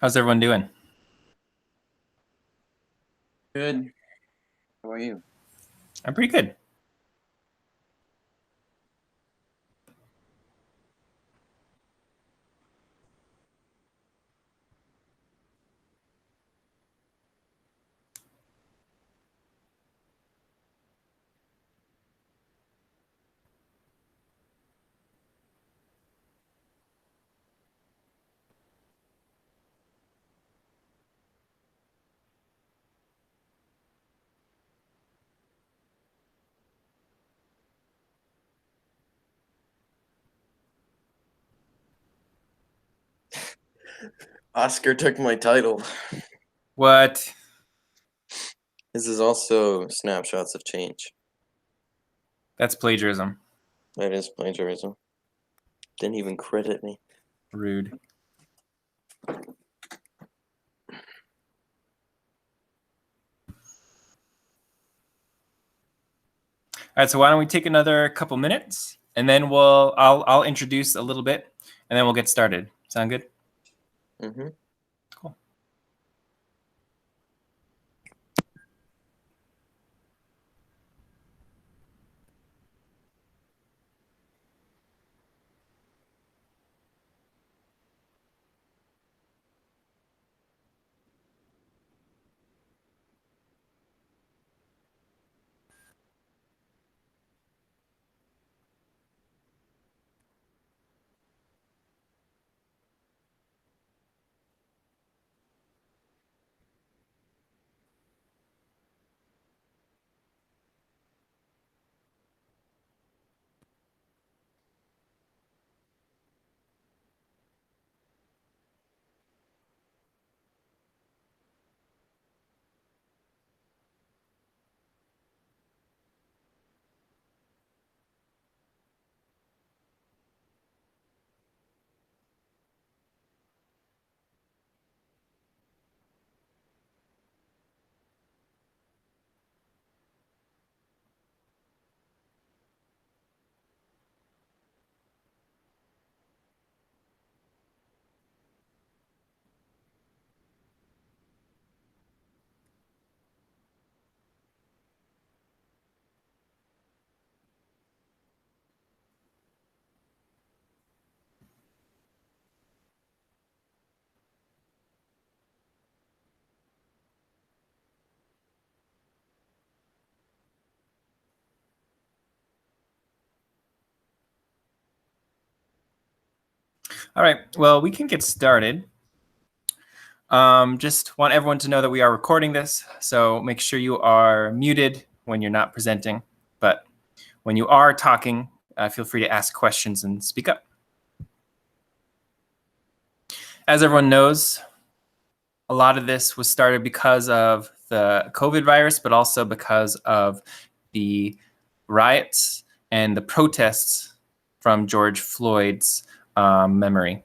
How's everyone doing? Good. How are you? I'm pretty good. Oscar took my title. What? This is also snapshots of change. That's plagiarism. That is plagiarism. Didn't even credit me. Rude. All right, so why don't we take another couple minutes, and then I'll introduce a little bit, and then we'll get started. Sound good? Mm-hmm. Cool. All right, well, we can get started. Just want everyone to know that we are recording this, so make sure you are muted when you're not presenting. But when you are talking, feel free to ask questions and speak up. As everyone knows, a lot of this was started because of the COVID virus, but also because of the riots and the protests from George Floyd's memory.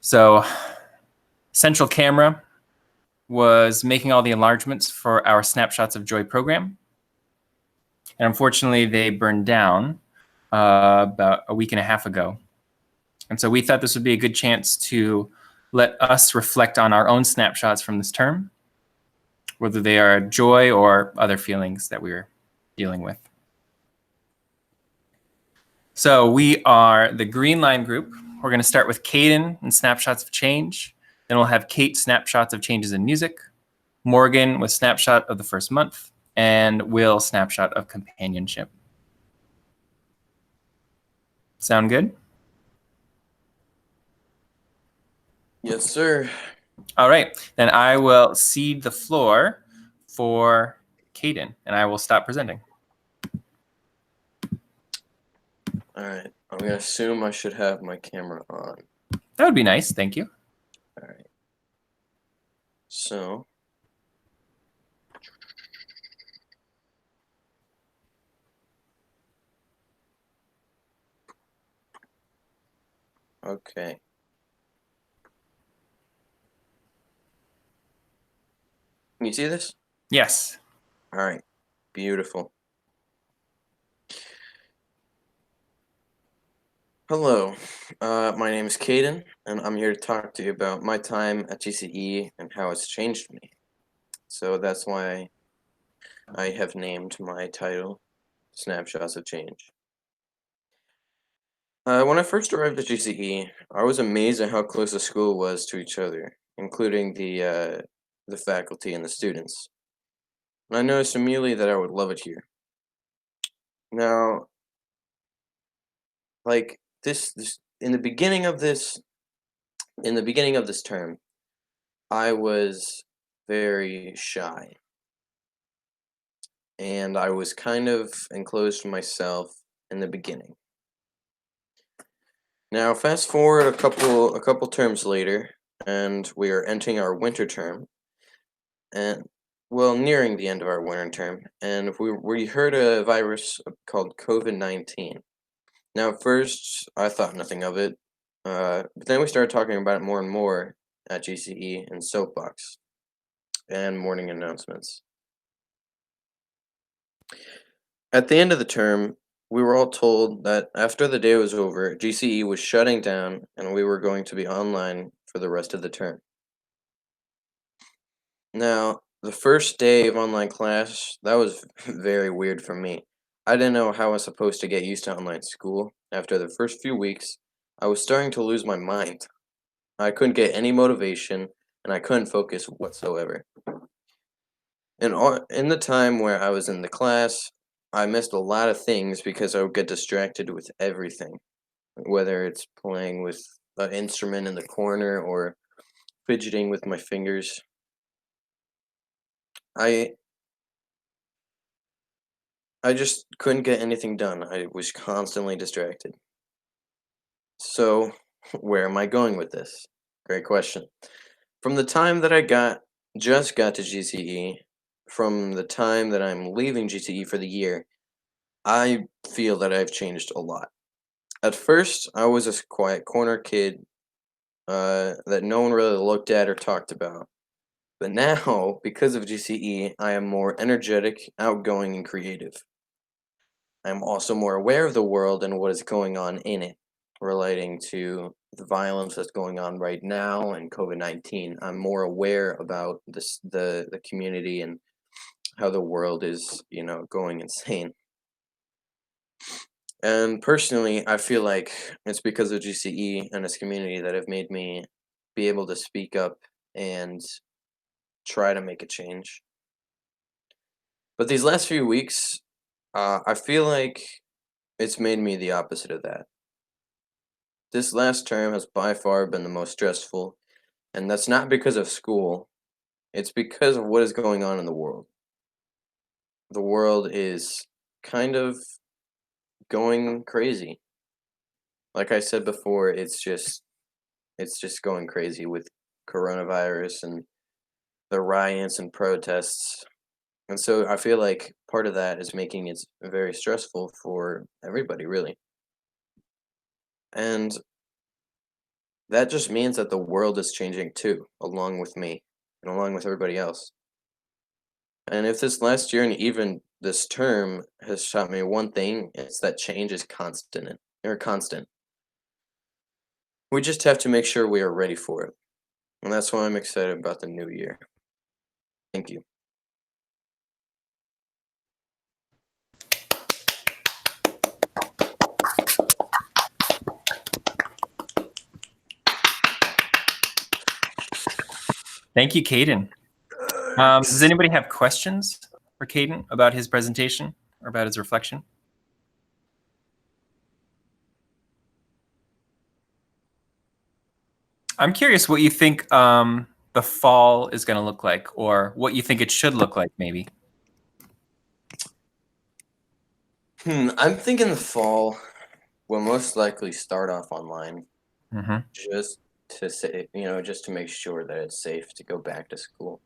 So Central Camera was making all the enlargements for our Snapshots of Joy program. And unfortunately, they burned down about a week and a half ago. And so we thought this would be a good chance to let us reflect on our own snapshots from this term, whether they are joy or other feelings that we're dealing with. So we are the Green Line group. We're going to start with Caden and Snapshots of Change. Then we'll have Kate Snapshots of Changes in Music, Morgan with Snapshot of the First Month, and Will Snapshot of Companionship. Sound good? Yes, sir. All right, then I will cede the floor for Caden, and I will stop presenting. All right. I'm gonna assume I should have my camera on. That would be nice, thank you. All right. So. Okay. Can you see this? Yes. All right. Beautiful. Hello, my name is Caden, and I'm here to talk to you about my time at GCE and how it's changed me. So that's why I have named my title Snapshots of Change. When I first arrived at GCE, I was amazed at how close the school was to each other, including the faculty and the students. And I noticed immediately that I would love it here. Now, like this in the beginning of this term, I was very shy and I was kind of enclosed to myself in the beginning. Now, fast forward a couple terms later, and we are entering our winter term, and well, nearing the end of our winter term, and we heard a virus called COVID-19. Now, at first, I thought nothing of it, but then we started talking about it more and more at GCE and Soapbox and morning announcements. At the end of the term, we were all told that after the day was over, GCE was shutting down and we were going to be online for the rest of the term. Now, the first day of online class, that was very weird for me. I didn't know how I was supposed to get used to online school. After the first few weeks, I was starting to lose my mind. I couldn't get any motivation and I couldn't focus whatsoever. In the time where I was in the class, I missed a lot of things because I would get distracted with everything, whether it's playing with an instrument in the corner or fidgeting with my fingers. I I just couldn't get anything done. I was constantly distracted. So, where am I going with this? Great question. From the time that just got to GCE, from the time that I'm leaving GCE for the year, I feel that I've changed a lot. At first, I was a quiet corner kid that no one really looked at or talked about. But now, because of GCE, I am more energetic, outgoing, and creative. I am also more aware of the world and what is going on in it, relating to the violence that's going on right now and COVID-19. I'm more aware about the community and how the world is, going insane. And personally, I feel like it's because of GCE and its community that have made me be able to speak up and try to make a change. But these last few weeks, I feel like it's made me the opposite of that. This last term has by far been the most stressful, and that's not because of school, it's because of what is going on in the world. The world is kind of going crazy. Like I said before, it's just going crazy with coronavirus and the riots and protests. And so I feel like part of that is making it very stressful for everybody, really. And that just means that the world is changing too, along with me and along with everybody else. And if this last year and even this term has taught me one thing, it's that change is constant. We just have to make sure we are ready for it. And that's why I'm excited about the new year. Thank you. Thank you, Caden. Does anybody have questions for Caden about his presentation or about his reflection? I'm curious what you think the fall is going to look like, or what you think it should look like, maybe. I'm thinking the fall will most likely start off online, just to say, just to make sure that it's safe to go back to school.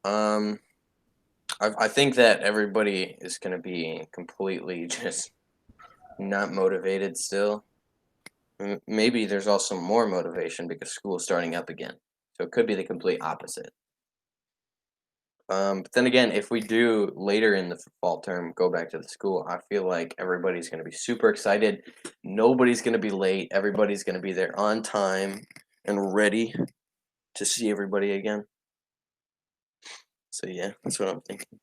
I think that everybody is going to be completely just not motivated still. Maybe there's also more motivation because school is starting up again. So it could be the complete opposite. But then again, if we do later in the fall term go back to the school, I feel like everybody's going to be super excited. Nobody's going to be late. Everybody's going to be there on time and ready to see everybody again. So yeah, that's what I'm thinking.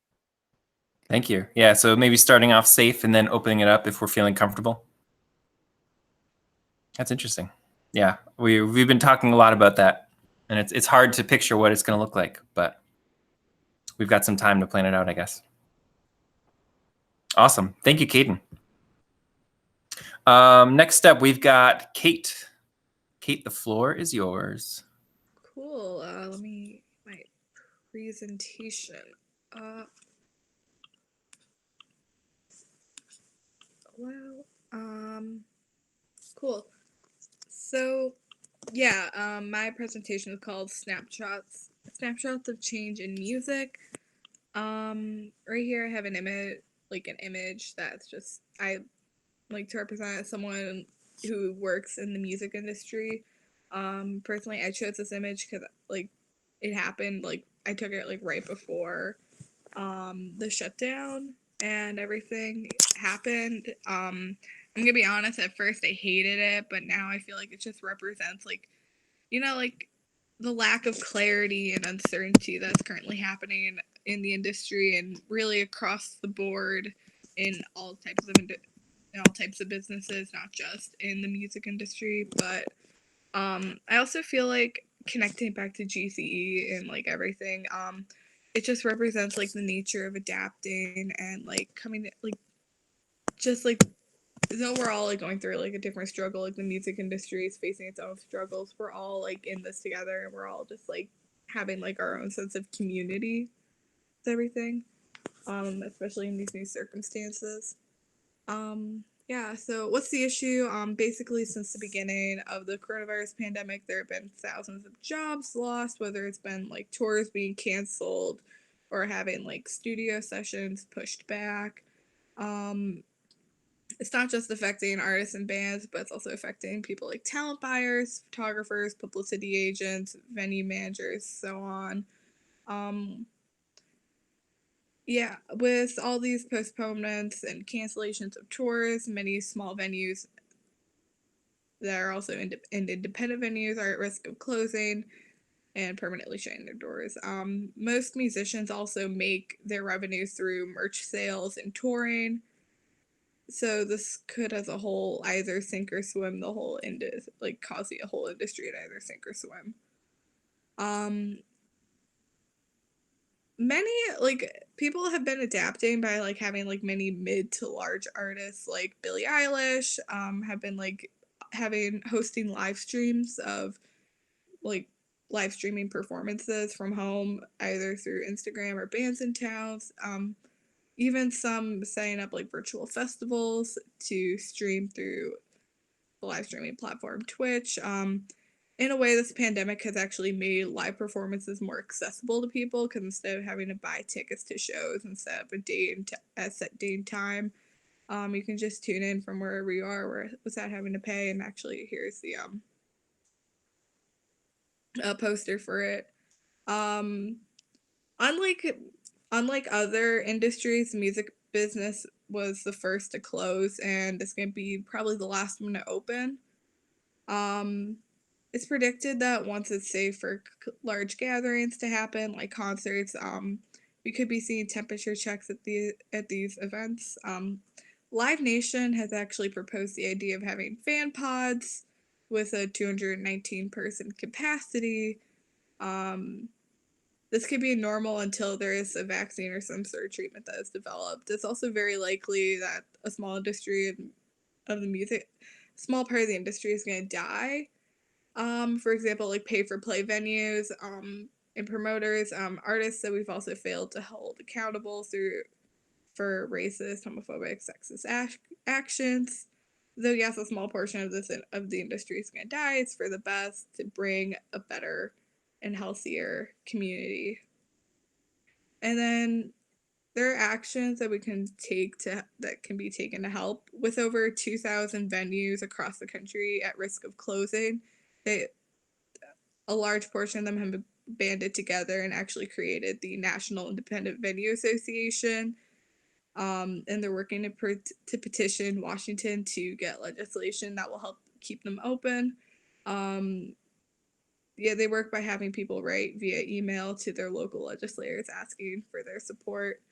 Thank you. Yeah, so maybe starting off safe and then opening it up if we're feeling comfortable. That's interesting. Yeah, we've been talking a lot about that, and it's hard to picture what it's going to look like, but we've got some time to plan it out, I guess. Awesome. Thank you, Caden. Next up, we've got Kate. Kate, the floor is yours. Cool. Let me my presentation up. Well, cool. So, yeah, my presentation is called Snapshots of Change in Music. Right here I have an image that's just I like to represent someone who works in the music industry. Personally, I chose this image because like it happened like I took it like right before the shutdown and everything happened. I'm gonna be honest, at first I hated it, but now I feel like it just represents like like the lack of clarity and uncertainty that's currently happening in the industry and really across the board in all types of in all types of businesses, not just in the music industry. But I also feel like connecting back to GCE and like everything, it just represents like the nature of adapting and like coming like just like though we're all like going through like a different struggle, like the music industry is facing its own struggles, we're all like in this together and we're all just like having like our own sense of community with everything, especially in these new circumstances. Yeah, so what's the issue? Basically, since the beginning of the coronavirus pandemic, there have been thousands of jobs lost, whether it's been like tours being canceled or having like studio sessions pushed back. Um, it's not just affecting artists and bands, but it's also affecting people like talent buyers, photographers, publicity agents, venue managers, so on. Um, yeah, with all these postponements and cancellations of tours, many small venues that are also independent venues are at risk of closing and permanently shutting their doors. Most musicians also make their revenue through merch sales and touring. So this could, as a whole, either sink or swim the whole like cause the whole industry to either sink or swim. Um, Many like people have been adapting by like having like many mid to large artists like Billie Eilish have been like having hosting live streams of like live streaming performances from home either through Instagram or bands in towns. Even some setting up like virtual festivals to stream through the live streaming platform Twitch. In a way, this pandemic has actually made live performances more accessible to people because instead of having to buy tickets to shows and set up a set date and time, you can just tune in from wherever you are without having to pay. And actually, here's the poster for it. Um, unlike unlike other industries, the music business was the first to close, and it's gonna be probably the last one to open. Um, it's predicted that once it's safe for large gatherings to happen, like concerts, we could be seeing temperature checks at these events. Live Nation has actually proposed the idea of having fan pods with a 219 person capacity. Um, this could be normal until there is a vaccine or some sort of treatment that is developed. It's also very likely that a small industry of the music, small part of the industry is going to die. For example, like pay for play venues, and promoters, artists that we've also failed to hold accountable for racist, homophobic, sexist actions. Though yes, a small portion of the industry is going to die, it's for the best to bring a better and healthier community. And then there are actions that we can take that can be taken to help. With over 2,000 venues across the country at risk of closing, they a large portion of them banded together and actually created the National Independent Venue Association. And they're working to petition Washington to get legislation that will help keep them open. Yeah, they work by having people write via email to their local legislators asking for their support.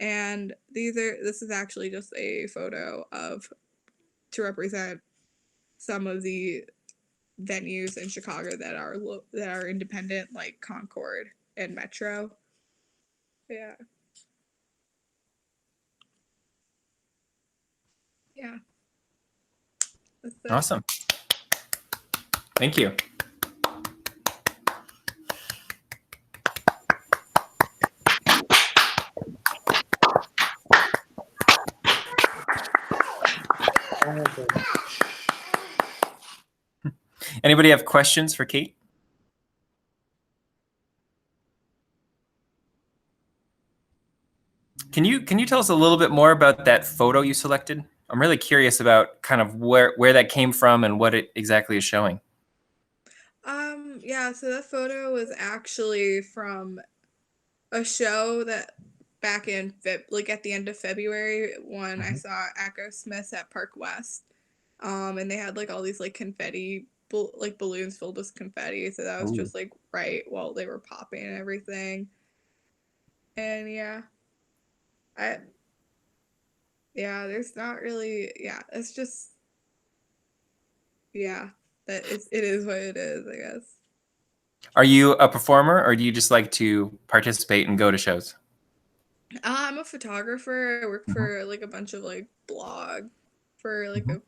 And this is actually just a photo to represent some of the venues in Chicago that are independent, like Concord and Metro. Yeah. Yeah. That's it. Awesome. Thank you. Anybody have questions for Kate? Can you tell us a little bit more about that photo you selected? I'm really curious about kind of where that came from and what it exactly is showing. Yeah, so that photo was actually from a show that back in at the end of February when I saw Echo Smith at Park West. And they had like all these like confetti like balloons filled with confetti, so that was Ooh. just like right while they were popping and everything. And there's not really, it's just, that it is what it is, I guess. Are you a performer, or do you just like to participate and go to shows? I'm a photographer. I work for like a bunch of like for like a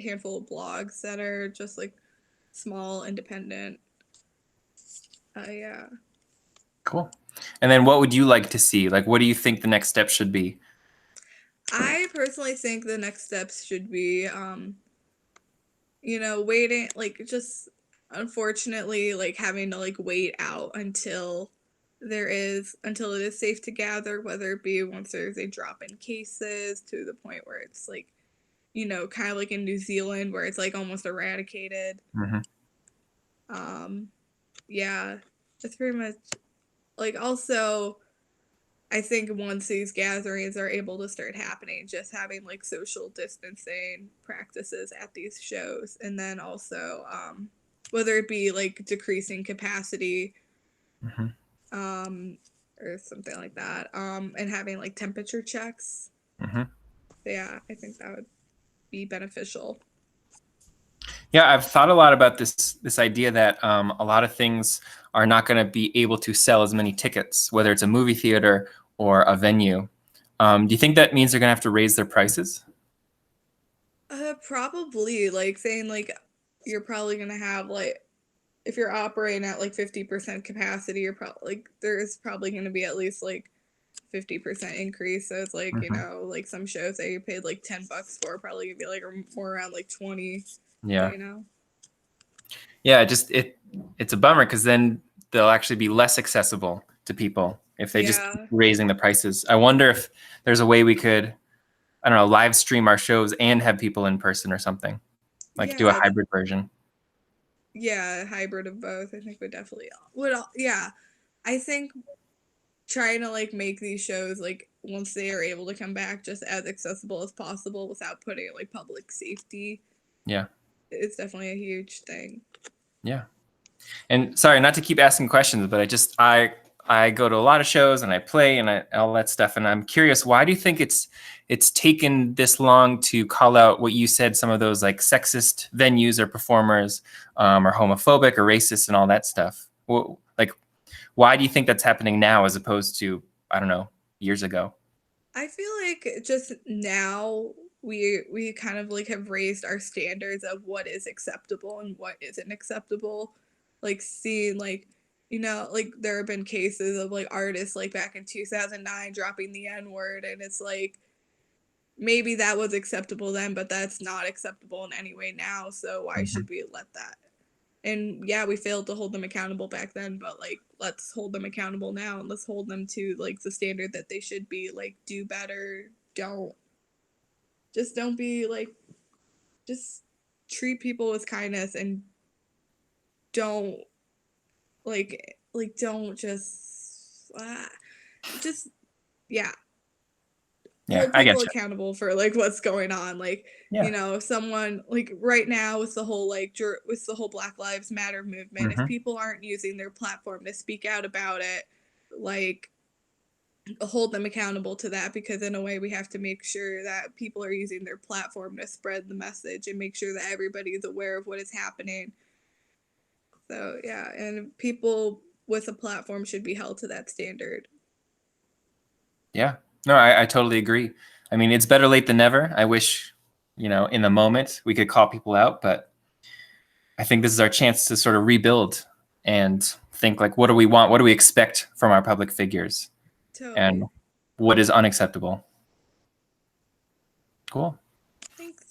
handful of blogs that are just like small, independent. Yeah. Cool. And then what would you like to see? Like, what do you think the next step should be? I personally think the next steps should be, waiting, like just unfortunately, like having to like wait out until it is safe to gather, whether it be once there's a drop in cases to the point where it's like, kind of like in New Zealand where it's like almost eradicated. Yeah, it's pretty much like also I think once these gatherings are able to start happening, just having like social distancing practices at these shows, and then also whether it be like decreasing capacity, or something like that, and having like temperature checks. Yeah, I think that would be beneficial. Yeah, I've thought a lot about this idea that a lot of things are not going to be able to sell as many tickets, whether it's a movie theater or a venue. Do you think that means they're going to have to raise their prices? Probably, like saying like you're probably gonna have like if you're operating at like 50% capacity, you're probably like there is probably gonna be at least like 50% increase. So it's like like some shows that you paid like $10 for probably gonna be like more around like 20. Yeah. So, Yeah, it's a bummer because then they'll actually be less accessible to people if they just keep raising the prices. I wonder if there's a way we could, I don't know, live stream our shows and have people in person or something, like do a hybrid version. Yeah, a hybrid of both. I think yeah. I think trying to like make these shows like once they are able to come back just as accessible as possible without putting like public safety. Yeah. It's definitely a huge thing. Yeah. And sorry, not to keep asking questions, but I go to a lot of shows and I play and all that stuff. And I'm curious, why do you think it's taken this long to call out what you said, some of those like sexist venues or performers or homophobic or racist and all that stuff? Well, like, why do you think that's happening now as opposed to, I don't know, years ago? I feel like just now we kind of like have raised our standards of what is acceptable and what isn't acceptable. Like seeing like like there have been cases of like artists like back in 2009 dropping the N-word, and it's like maybe that was acceptable then, but that's not acceptable in any way now, so why should we let that? And yeah, we failed to hold them accountable back then, but like let's hold them accountable now, and let's hold them to like the standard that they should be. Like do better. Don't be like just treat people with kindness, and don't like like don't just yeah, Yeah, hold I get people you. accountable for like what's going on. Like, Yeah. you know, if someone like right now with the whole with the whole Black Lives Matter movement, if Mhm. people aren't using their platform to speak out about it, like hold them accountable to that, because in a way we have to make sure that people are using their platform to spread the message and make sure that everybody is aware of what is happening. So yeah, and people with a platform should be held to that standard. Yeah. No, I totally agree. I mean, it's better late than never. I wish, you know, in the moment we could call people out, but I think this is our chance to sort of rebuild and think like, what do we want? What do we expect from our public figures? And Totally. what is unacceptable? Cool. Thanks.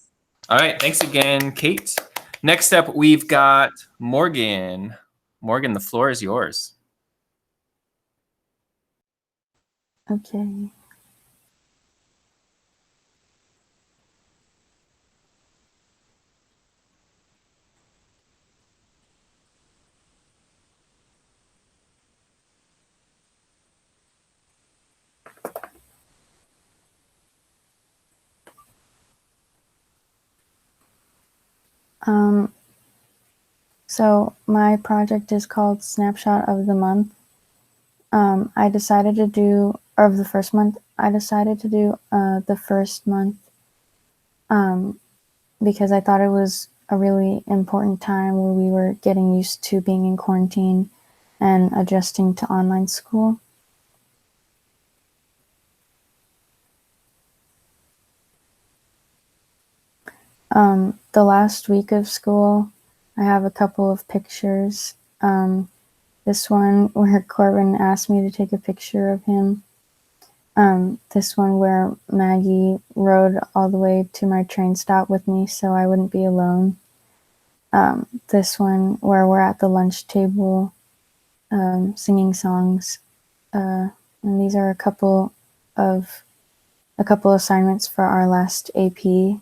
All right. Thanks again, Kate. Next up, we've got Morgan. Morgan, the floor is yours. Okay. So my project is called Snapshot of the Month. I decided to do, or of the first month, I decided to do the first month because I thought it was a really important time where we were getting used to being in quarantine and adjusting to online school. The last week of school, I have a couple of pictures. This one where Corbin asked me to take a picture of him. This one where Maggie rode all the way to my train stop with me so I wouldn't be alone. This one where we're at the lunch table singing songs. And these are a couple assignments for our last APs.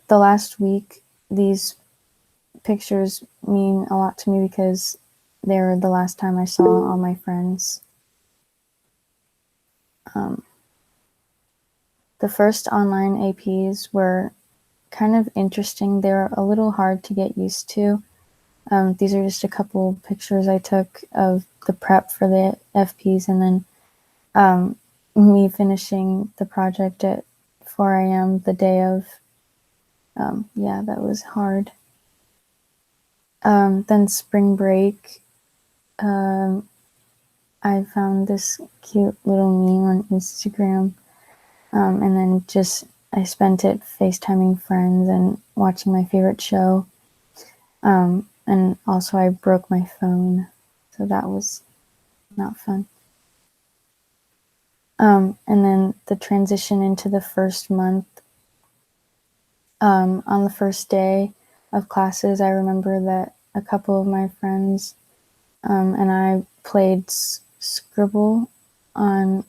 The last week, these pictures mean a lot to me because they were the last time I saw all my friends. The first online APs were kind of interesting. They were a little hard to get used to. These are just a couple pictures I took of the prep for the FPs, and then me finishing the project at 4 a.m. the day of. Yeah, that was hard. Then spring break, I found this cute little meme on Instagram, and then I spent it FaceTiming friends and watching my favorite show. And also I broke my phone, so that was not fun. And then the transition into the first month. On the first day of classes, I remember that a couple of my friends and I played Scribble online,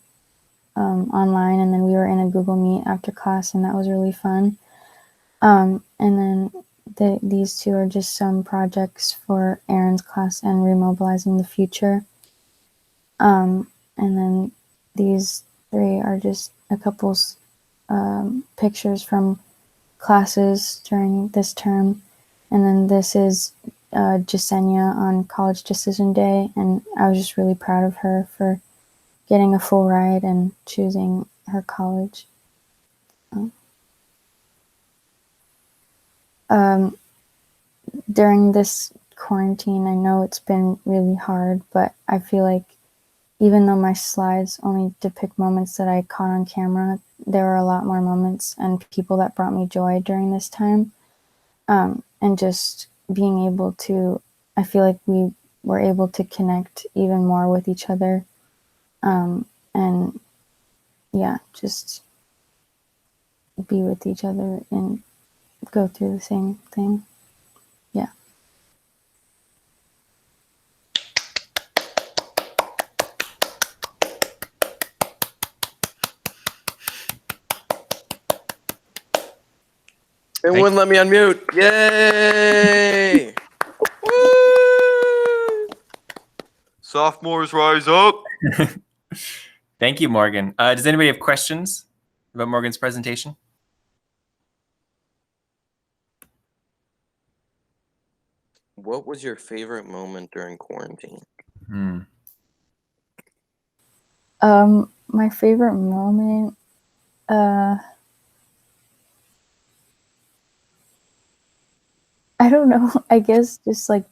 and then we were in a Google Meet after class, and that was really fun. And then these two are just some projects for Aaron's class and Remobilizing the Future. And then these three are just a couple pictures from classes during this term. And then this is Jasenia on College Decision Day, and I was just really proud of her for getting a full ride and choosing her college. During this quarantine, I know it's been really hard, but I feel like even though my slides only depict moments that I caught on camera, there were a lot more moments and people that brought me joy during this time. And just being able to, I feel like we were able to connect even more with each other. And yeah, just be with each other and go through the same thing. Yeah. It wouldn't let me unmute. Yay! Woo! Sophomores rise up. Thank you, Morgan. Does anybody have questions about Morgan's presentation? What was your favorite moment during quarantine? My favorite moment, I don't know. I guess just like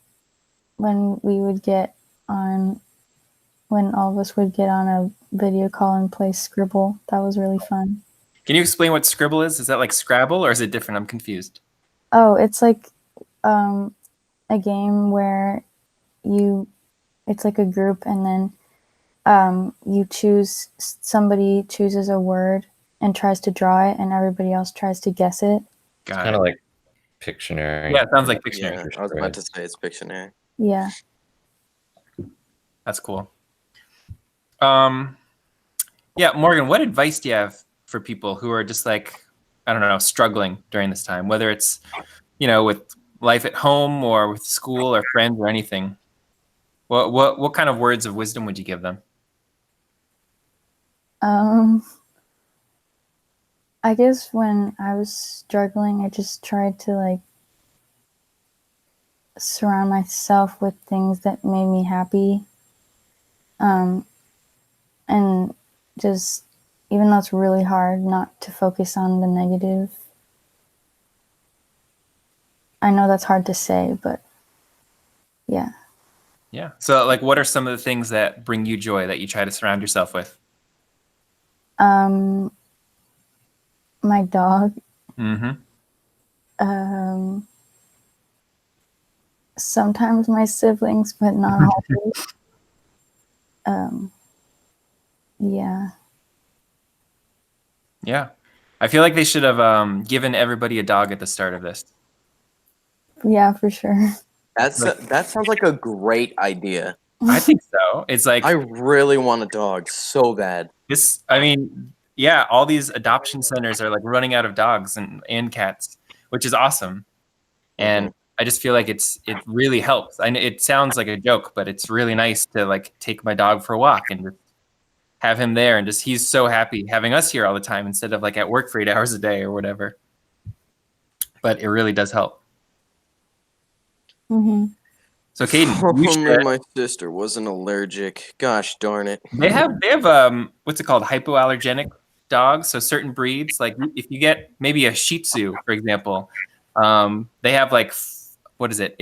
when we would get on, when all of us would get on a video call and play Scribble. That was really fun. Can you explain what Scribble is? Is that like Scrabble or is it different? I'm confused. Oh, it's like a game where it's like a group, and then somebody chooses a word and tries to draw it, and everybody else tries to guess it. Got Kind it. of like Pictionary. Yeah, it sounds like Pictionary. Yeah, I was about to say it's Pictionary. Yeah. That's cool. Yeah, Morgan, what advice do you have for people who are just like, I don't know, struggling during this time, whether it's, with life at home or with school or friends or anything? What kind of words of wisdom would you give them? I guess when I was struggling, I just tried to like surround myself with things that made me happy. And just, even though it's really hard, not to focus on the negative. I know that's hard to say, but yeah. Yeah. So like, what are some of the things that bring you joy that you try to surround yourself with? My dog. Mm-hmm. Sometimes my siblings, but not always. Yeah. Yeah. I feel like they should have given everybody a dog at the start of this. Yeah, for sure. That sounds like a great idea. I think so. It's like I really want a dog so bad. this. I mean, yeah, all these adoption centers are like running out of dogs and cats, which is awesome. And I just feel like it really helps. I know it sounds like a joke, but it's really nice to like take my dog for a walk and just have him there, and just he's so happy having us here all the time instead of like at work for 8 hours a day or whatever. But it really does help. Mm-hmm. So Caden, you Only should, my sister wasn't allergic. Gosh darn it. they have what's it called, hypoallergenic dogs. So certain breeds, like if you get maybe a Shih Tzu, for example, they have like what is it?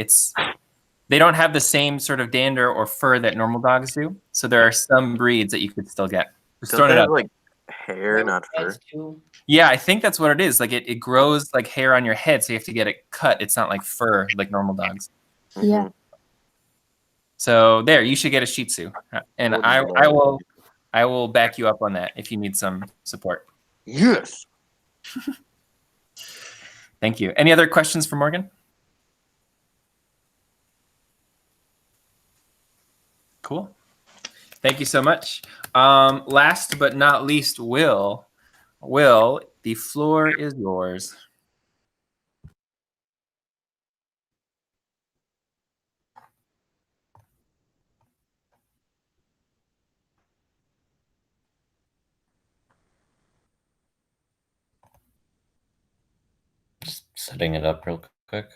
They don't have the same sort of dander or fur that normal dogs do. So there are some breeds that you could still get. Just Don't throwing they it have out. like hair, not fur? Yeah, I think that's what it is. Like it grows like hair on your head, so you have to get it cut. It's not like fur like normal dogs. Yeah. So there, you should get a Shih Tzu, and Oh, I will back you up on that if you need some support. Yes. Thank you. Any other questions for Morgan? Cool. Thank you so much. Last but not least, Will, the floor is yours. Just setting it up real quick.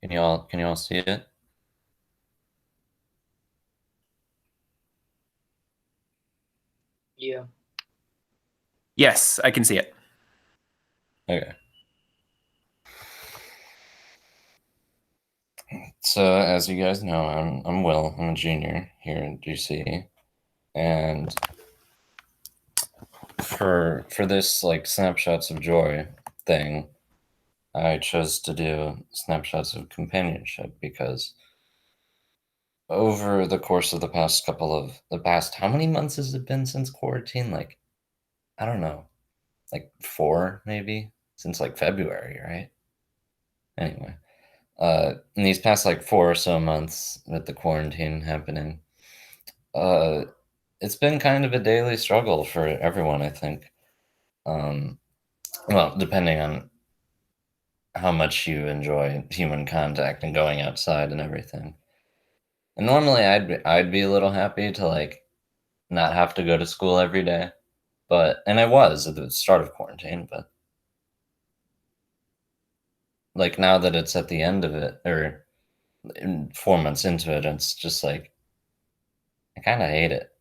Can you all see it? Yeah. Yes, I can see it. Okay. So as you guys know, I'm Will. I'm a junior here in GC, and for this like snapshots of joy thing, I chose to do snapshots of companionship because over the course of the past how many months has it been since quarantine? Like, I don't know, like 4 maybe, since like February, right? Anyway, in these past like 4 or so months with the quarantine happening, it's been kind of a daily struggle for everyone, I think. Well, depending on how much you enjoy human contact and going outside and everything. And normally I'd be a little happy to like not have to go to school every day, and I was at the start of quarantine, but like now that it's at the end of it, or 4 months into it, it's just like I kind of hate it.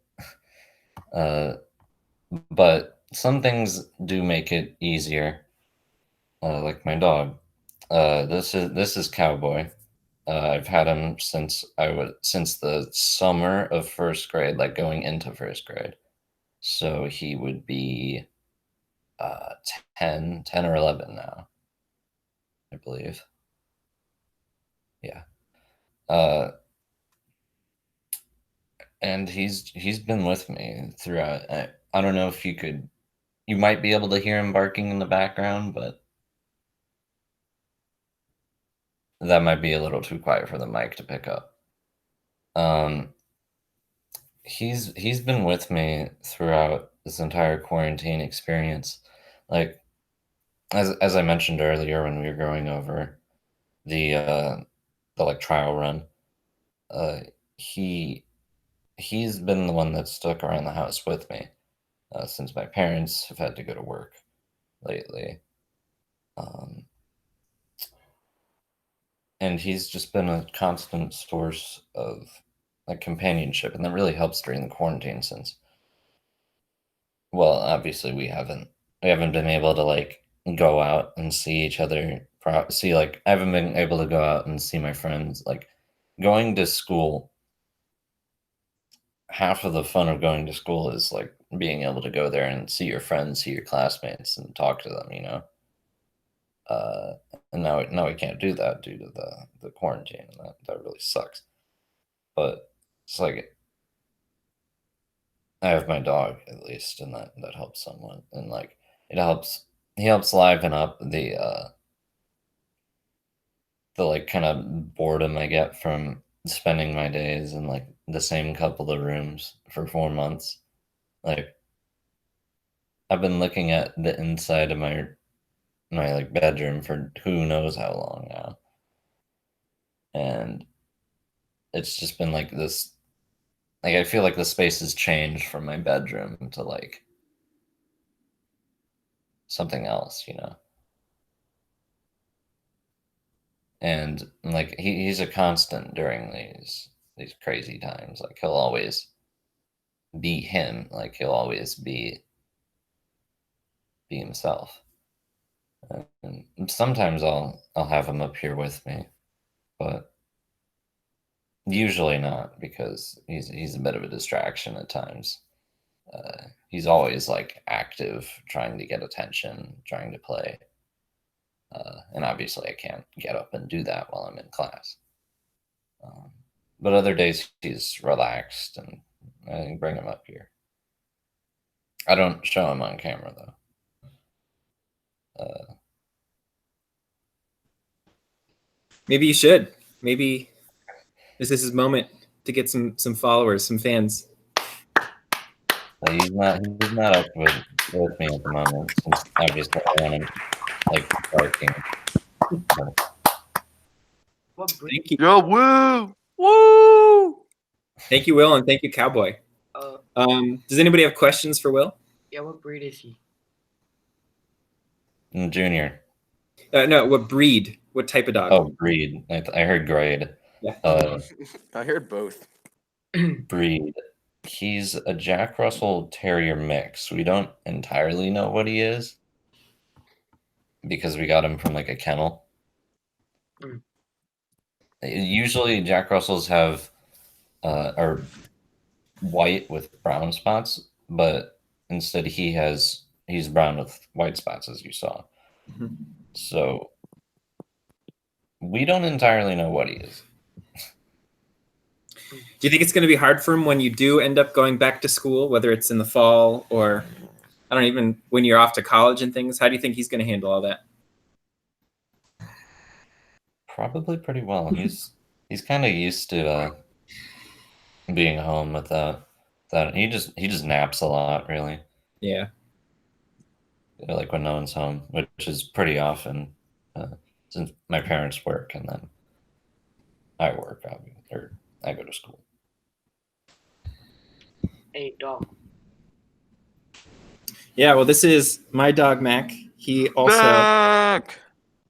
But some things do make it easier, like my dog. This is Cowboy. I've had him since the summer of first grade, like going into first grade. So he would be 10 or 11 now, I believe. Yeah. And he's been with me throughout. I don't know if you might be able to hear him barking in the background, but that might be a little too quiet for the mic to pick up. He's been with me throughout this entire quarantine experience. Like as I mentioned earlier when we were going over the like trial run, uh he's been the one that stuck around the house with me since my parents have had to go to work lately. Um, and he's just been a constant source of like companionship, and that really helps during the quarantine since, well, obviously we haven't been able to like go out and see each other. See, like I haven't been able to go out and see my friends. Like going to school, half of the fun of going to school is like being able to go there and see your friends, see your classmates, and talk to them. Uh, and now we can't do that due to the quarantine, and that really sucks. But it's like I have my dog at least, and that helps somewhat, and like it helps. He helps liven up the like kind of boredom I get from spending my days in like the same couple of rooms for 4 months. Like I've been looking at the inside of my like bedroom for who knows how long now, and it's just been like this. Like I feel like the space has changed from my bedroom to like something else, And like he's a constant during these crazy times. Like he'll always be him. Like he'll always be himself. And sometimes I'll have him up here with me, but usually not because he's a bit of a distraction at times. He's always like active, trying to get attention, trying to play. And obviously, I can't get up and do that while I'm in class. But other days, he's relaxed, and I can bring him up here. I don't show him on camera, though. Maybe you should. Maybe this is his moment to get some followers, some fans. He's not up with me at the moment, since obviously I want him like barking. Thank you. Yo, woo! Woo! Thank you, Will, and thank you, Cowboy. Does anybody have questions for Will? Yeah, what breed is he? Junior. No, what breed? What type of dog? Oh, breed. I heard grade. Yeah. I heard both. Breed. He's a Jack Russell Terrier mix. We don't entirely know what he is because we got him from like a kennel. Mm. Usually Jack Russells are white with brown spots, but instead he's brown with white spots, as you saw. Mhm. So we don't entirely know what he is. Do you think it's going to be hard for him when you do end up going back to school, whether it's in the fall or I don't know, even when you're off to college and things? How do you think he's going to handle all that? Probably pretty well. He's kind of used to being home without that he just naps a lot, really. Yeah. Like when no one's home, which is pretty often, since my parents work and then I work, obviously, or I go to school. Hey, dog. Yeah, well, this is my dog, Mac. He also Back.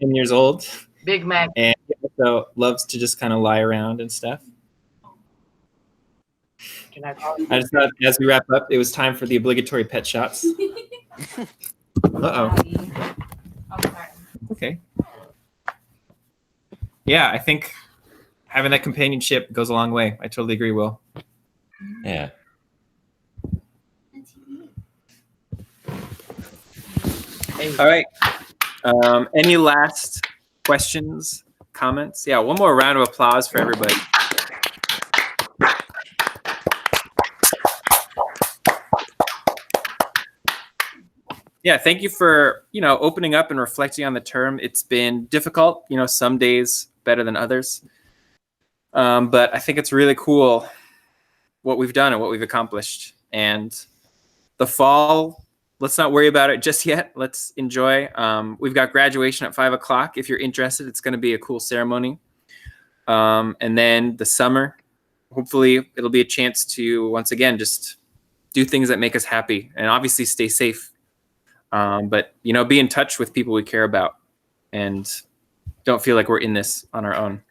10 years old, Big Mac. and he also loves to just kind of lie around and stuff. Can I call you? I just thought as we wrap up, it was time for the obligatory pet shots. Uh-oh. Okay. Yeah, I think having that companionship goes a long way. I totally agree, Will. Yeah. Hey, All right. Any last questions, comments? Yeah, one more round of applause for everybody. Yeah, thank you for, opening up and reflecting on the term. It's been difficult, some days better than others. But I think it's really cool what we've done and what we've accomplished. And the fall, let's not worry about it just yet. Let's enjoy. We've got graduation at 5 o'clock. If you're interested, it's going to be a cool ceremony. And then the summer, hopefully it'll be a chance to, once again, just do things that make us happy and obviously stay safe. But, be in touch with people we care about and don't feel like we're in this on our own.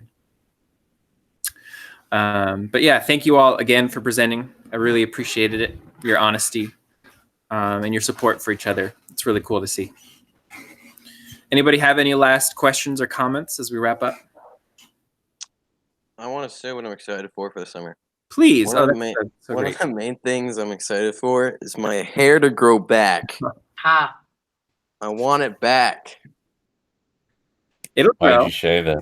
But yeah, thank you all again for presenting. I really appreciated it, your honesty, and your support for each other. It's really cool to see. Anybody have any last questions or comments as we wrap up? I want to say what I'm excited for the summer. Please. One Oh, of the that's main- so One great. of the main things I'm excited for is my hair to grow back. ha. I want it back. It'll Why'd grow. you shave it?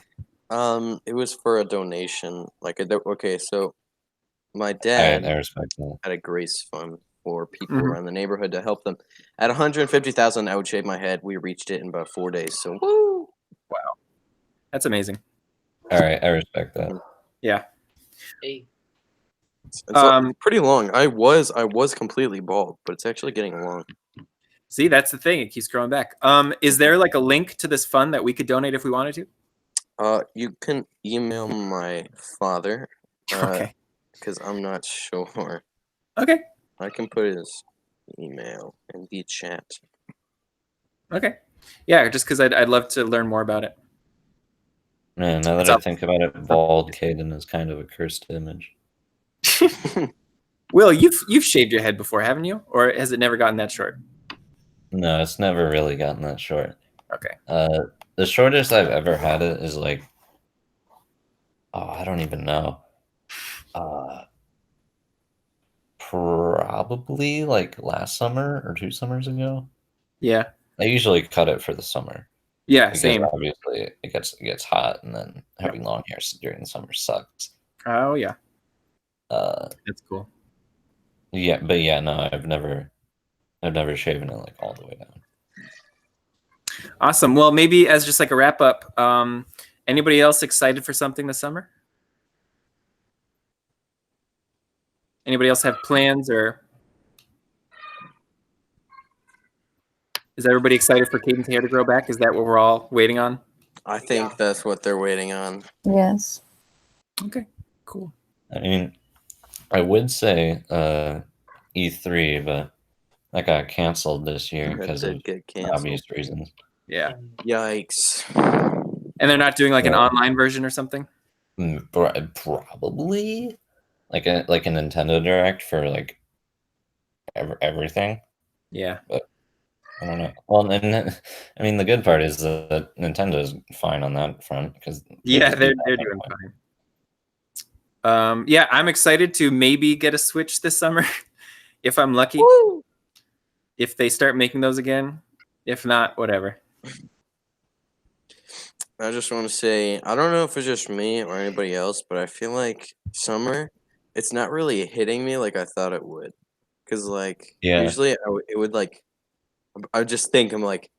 It was for a donation. Okay, so my I dad respect that. had a grace fund for people Mhm. around the neighborhood to help them. At 150,000, I would shave my head. We reached it in about 4 days. So woo! That's amazing. All right, I respect that. Yeah. Hey, It's Um, pretty long. I was completely bald, but it's actually getting long. See, that's the thing. It keeps growing back. Is there like a link to this fund that we could donate if we wanted to? You can email my father. Okay. Because I'm not sure. Okay. I can put his email in the chat. Okay. Yeah, just because I'd love to learn more about it. Man, now that It's I up. think about it, bald Caden is kind of a cursed image. Will, you've shaved your head before, haven't you? Or has it never gotten that short? No, it's never really gotten that short. Okay. The shortest I've ever had it is like, I don't even know. Probably like last summer or 2 summers ago. Yeah. I usually cut it for the summer Yeah, because same. obviously it gets hot, and then having long hair during the summer sucks. Oh, yeah. Uh, That's cool. yeah, but yeah, no, I've never shaven it like all the way down. Awesome. Well, maybe as just like a wrap up, anybody else excited for something this summer? Anybody else have plans, or is everybody excited for Caden's hair to grow back? Is that what we're all waiting on? I think that's what they're waiting on. Yes. Okay, cool. I mean, I would say E3, but that got canceled this year That because did of get canceled. obvious reasons. Yeah. Yikes. And they're not doing like an Yeah. online version or something? Probably like a Nintendo Direct for like everything. Yeah. I don't know. Well, and I mean, the good part is that Nintendo's fine on that front because Yeah, they're doing fine. Yeah, I'm excited to maybe get a Switch this summer if I'm lucky. Woo! If they start making those again. If not, whatever. I just want to say, I don't know if it's just me or anybody else, but I feel like summer, it's not really hitting me like I thought it would. Because, like, Yeah. usually it would, like, I would just think, I'm like,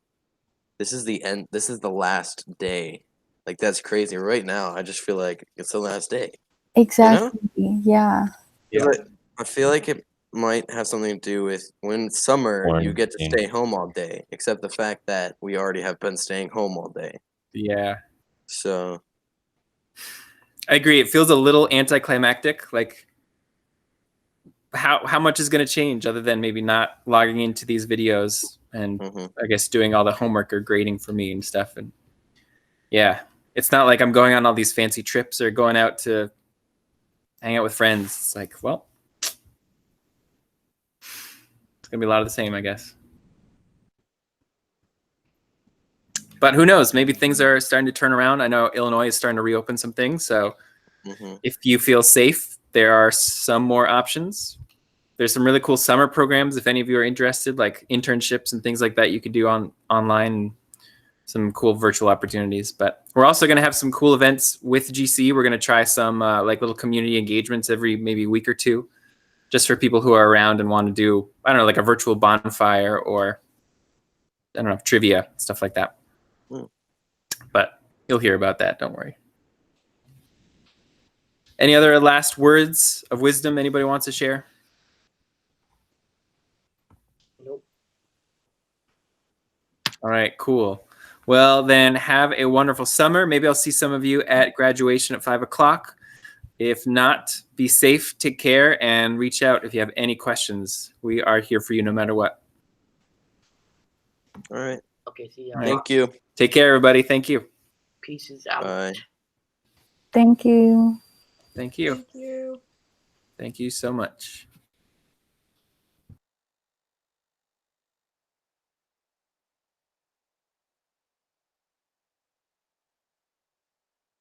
this is the end, this is the last day. Like, that's crazy. Right now, I just feel like it's the last day. Exactly. Yeah. Yeah. But I feel like might have something to do with when it's summer, you get to Quarantine. stay home all day, except the fact that we already have been staying home all day. Yeah, So, I agree. It feels a little anticlimactic. Like, how much is going to change other than maybe not logging into these videos and mhm. I guess doing all the homework or grading for me and stuff. And yeah, it's not like I'm going on all these fancy trips or going out to hang out with friends. It's like, well, it's gonna be a lot of the same, I guess. But who knows? Maybe things are starting to turn around. I know Illinois is starting to reopen some things. So Mhm. if you feel safe, there are some more options. There's some really cool summer programs if any of you are interested, like internships and things like that you could do online. Some cool virtual opportunities. But we're also going to have some cool events with GC. We're going to try some like little community engagements every maybe week or two, just for people who are around and want to do, I don't know, like a virtual bonfire or I don't know, trivia, stuff like that. Mm. But you'll hear about that. Don't worry. Any other last words of wisdom anybody wants to share? Nope. All right, cool. Well, then have a wonderful summer. Maybe I'll see some of you at graduation at 5 o'clock. If not, be safe, take care, and reach out if you have any questions. We are here for you no matter what. All right. Okay, see ya. All right. Thank you. Take care, everybody. Thank you. Pieces out. Bye. Thank you. Thank you. Thank you. Thank you so much.